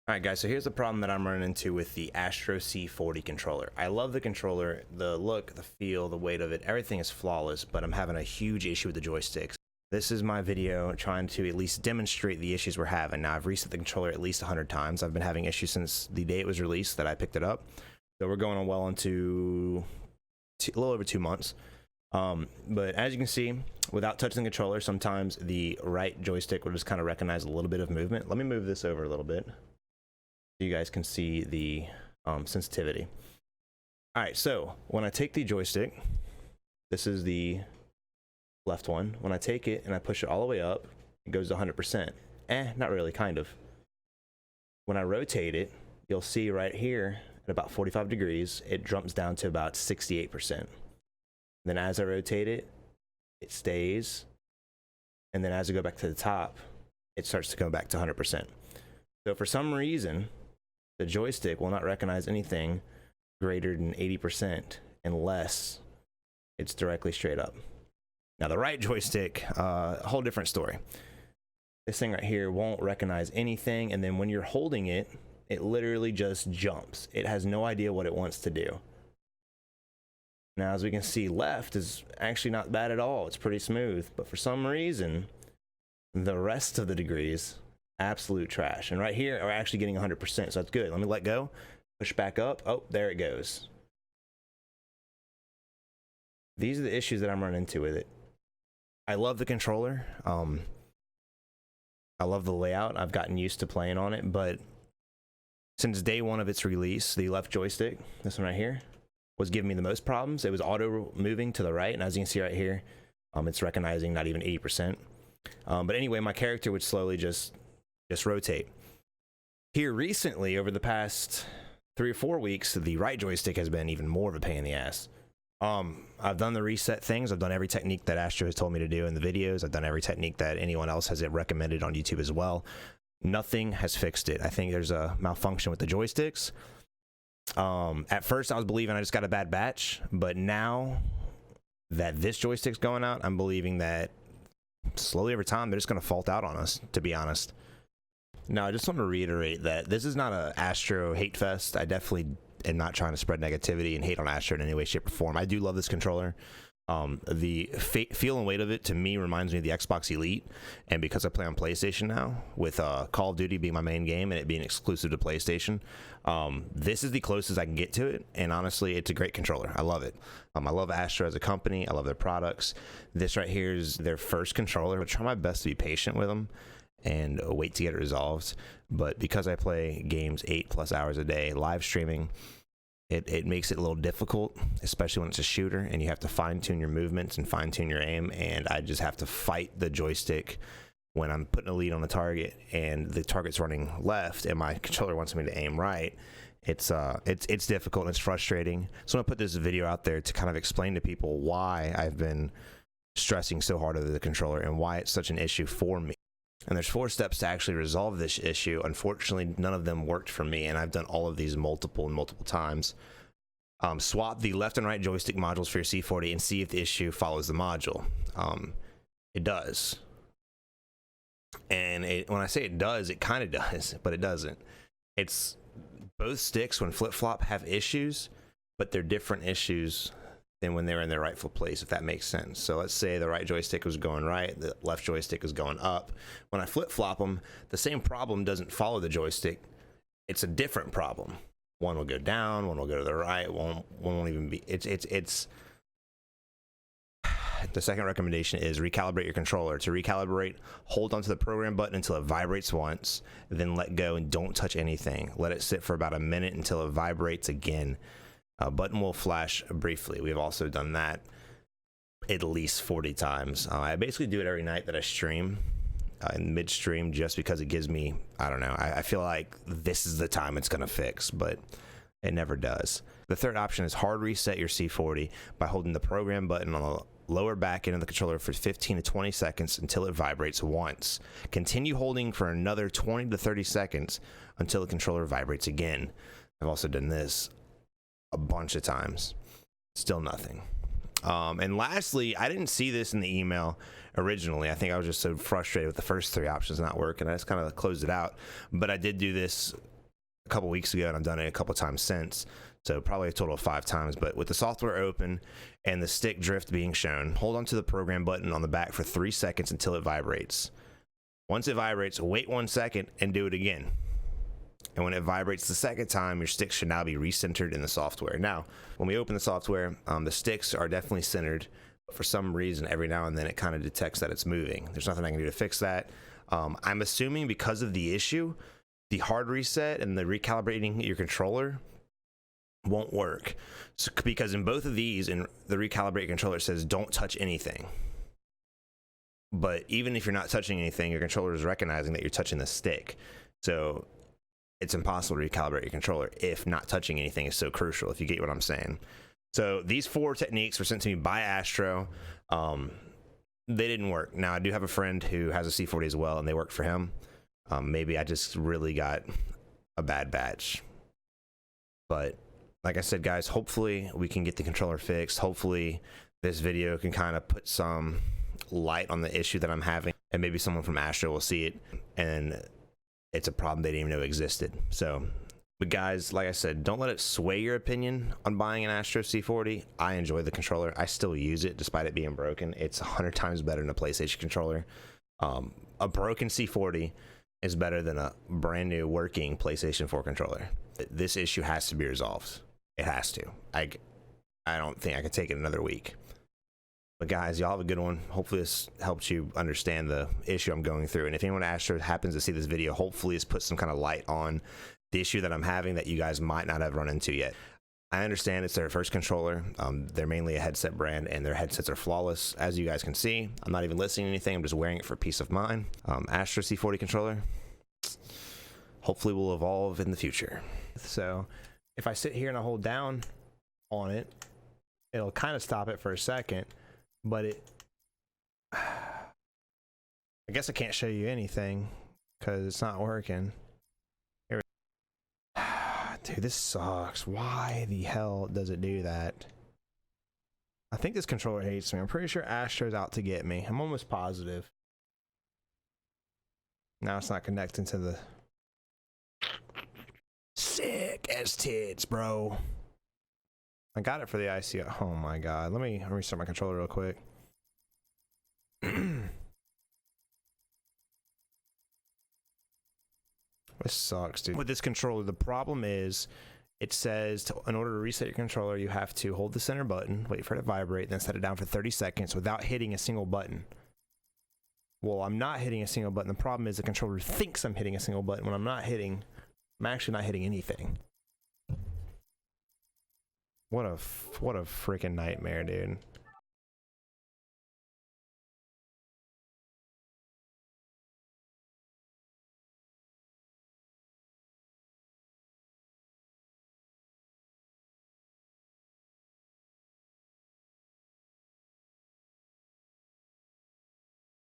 Alright guys, so here's the problem that I'm running into with the Astro C40 controller. I love the controller, the look, the feel, the weight of it, everything is flawless, but I'm having a huge issue with the joysticks. This is my video trying to at least demonstrate the issues we're having. Now I've reset the controller at least 100 times. I've been having issues since the day it was released that I picked it up. So we're going on well into a little over 2 months. But as you can see, without touching the controller, sometimes the right joystick will just kind of recognize a little bit of movement. Let me move this over a little bit. You guys can see the sensitivity. All right, so when I take the joystick, this is the left one. When I take it and I push it all the way up, it goes to 100%. Not really, kind of. When I rotate it, you'll see right here at about 45 degrees, it jumps down to about 68%. Then as I rotate it, it stays. And then as I go back to the top, it starts to go back to 100%. So for some reason, the joystick will not recognize anything greater than 80% unless it's directly straight up. Now the right joystick, a whole different story. This thing right here won't recognize anything, and then when you're holding it, it literally just jumps. It has no idea what it wants to do. Now as we can see, left is actually not bad at all. It's pretty smooth, but for some reason, the rest of the degrees, absolute trash. And right here are actually getting 100%, so that's good. Let me let go, push back up. Oh, there it goes. These are the issues that I'm running into with it. I love the controller. I love the layout. I've gotten used to playing on it, but since day one of its release, the left joystick, this one right here, was giving me the most problems. It was auto moving to the right, and as you can see right here, it's recognizing not even 80%. But anyway, my character would slowly just rotate. Here recently, over the past 3 or 4 weeks, the right joystick has been even more of a pain in the ass. I've done the reset things. I've done every technique that Astro has told me to do in the videos. I've done every technique that anyone else has recommended on YouTube as well. Nothing has fixed it. I think there's a malfunction with the joysticks. At first I was believing I just got a bad batch, but now that this joystick's going out, I'm believing that slowly over time they're just going to fault out on us, to be honest. Now, I just want to reiterate that this is not a Astro hate fest. I definitely am not trying to spread negativity and hate on Astro in any way, shape, or form. I do love this controller. The feel and weight of it, to me, reminds me of the Xbox Elite. And because I play on PlayStation now, with Call of Duty being my main game and it being exclusive to PlayStation, this is the closest I can get to it. And honestly, it's a great controller. I love it. I love Astro as a company. I love their products. This right here is their first controller. I'll try my best to be patient with them and wait to get it resolved. But because I play games 8+ hours a day, live streaming, it makes it a little difficult, especially when it's a shooter and you have to fine-tune your movements and fine-tune your aim, and I just have to fight the joystick when I'm putting a lead on the target and the target's running left and my controller wants me to aim right. It's difficult and it's frustrating. So I'm gonna put this video out there to kind of explain to people why I've been stressing so hard over the controller and why it's such an issue for me. And there's 4 steps to actually resolve this issue. Unfortunately, none of them worked for me, and I've done all of these multiple times. Swap the left and right joystick modules for your C40 and see if the issue follows the module. It does. And when I say it does, it kind of does, but it doesn't. It's both sticks when flip-flop have issues, but they're different issues than when they're in their rightful place, if that makes sense. So let's say the right joystick was going right, the left joystick is going up. When I flip-flop them, the same problem doesn't follow the joystick. It's a different problem. One will go down, one will go to the right, one won't even be. It's the second recommendation is recalibrate your controller. To recalibrate, hold onto the program button until it vibrates once, then let go and don't touch anything. Let it sit for about a minute until it vibrates again. A button will flash briefly. We've also done that at least 40 times. I basically do it every night that I stream, in midstream, just because it gives me, I don't know, I feel like this is the time it's going to fix, but it never does. The third option is hard reset your C40 by holding the program button on the lower back end of the controller for 15 to 20 seconds until it vibrates once. Continue holding for another 20 to 30 seconds until the controller vibrates again. I've also done this a bunch of times, still nothing. And lastly, I didn't see this in the email originally. I think I was just so frustrated with the first three options not working, I just kind of closed it out. But I did do this a couple weeks ago, and I've done it a couple times since. So probably a total of 5 times. But with the software open and the stick drift being shown, hold on to the program button on the back for 3 seconds until it vibrates. Once it vibrates, wait 1 second and do it again. And when it vibrates the second time, your sticks should now be recentered in the software. Now, when we open the software, the sticks are definitely centered. But for some reason, every now and then it kind of detects that it's moving. There's nothing I can do to fix that. I'm assuming because of the issue, the hard reset and the recalibrating your controller won't work. So, because in both of these, in the recalibrate controller, it says don't touch anything. But even if you're not touching anything, your controller is recognizing that you're touching the stick. So it's impossible to recalibrate your controller if not touching anything is so crucial, if you get what I'm saying. So these 4 techniques were sent to me by Astro. They didn't work. Now, I do have a friend who has a C40 as well, and they worked for him. Maybe I just really got a bad batch. But like I said, guys, hopefully we can get the controller fixed. Hopefully this video can kind of put some light on the issue that I'm having, and maybe someone from Astro will see it and it's a problem they didn't even know existed. So, but guys, like I said, don't let it sway your opinion on buying an Astro C40. I enjoy the controller. I still use it despite it being broken. It's 100 times better than a PlayStation controller. A broken C40 is better than a brand new working PlayStation 4 controller. This issue has to be resolved. It has to. I don't think I could take it another week. But guys, y'all have a good one. Hopefully this helps you understand the issue I'm going through. And if anyone at Astro happens to see this video, hopefully it's put some kind of light on the issue that I'm having that you guys might not have run into yet. I understand it's their first controller. They're mainly a headset brand, and their headsets are flawless, as you guys can see. I'm not even listening to anything. I'm just wearing it for peace of mind. Astro C40 controller hopefully will evolve in the future. So if I sit here and I hold down on it, it'll kind of stop it for a second. But I guess I can't show you anything because it's not working. Here we Dude, this sucks. Why the hell does it do that? I think this controller hates me. I'm pretty sure Astro's out to get me. I'm almost positive. Now it's not connecting to the... Sick as tits, bro. I got it for the IC. Oh my god. Let me restart my controller real quick. This sucks, dude. With this controller, the problem is it says in order to reset your controller, you have to hold the center button, wait for it to vibrate, then set it down for 30 seconds without hitting a single button. Well, I'm not hitting a single button. The problem is the controller thinks I'm hitting a single button when I'm actually not hitting anything. What a freaking nightmare, dude.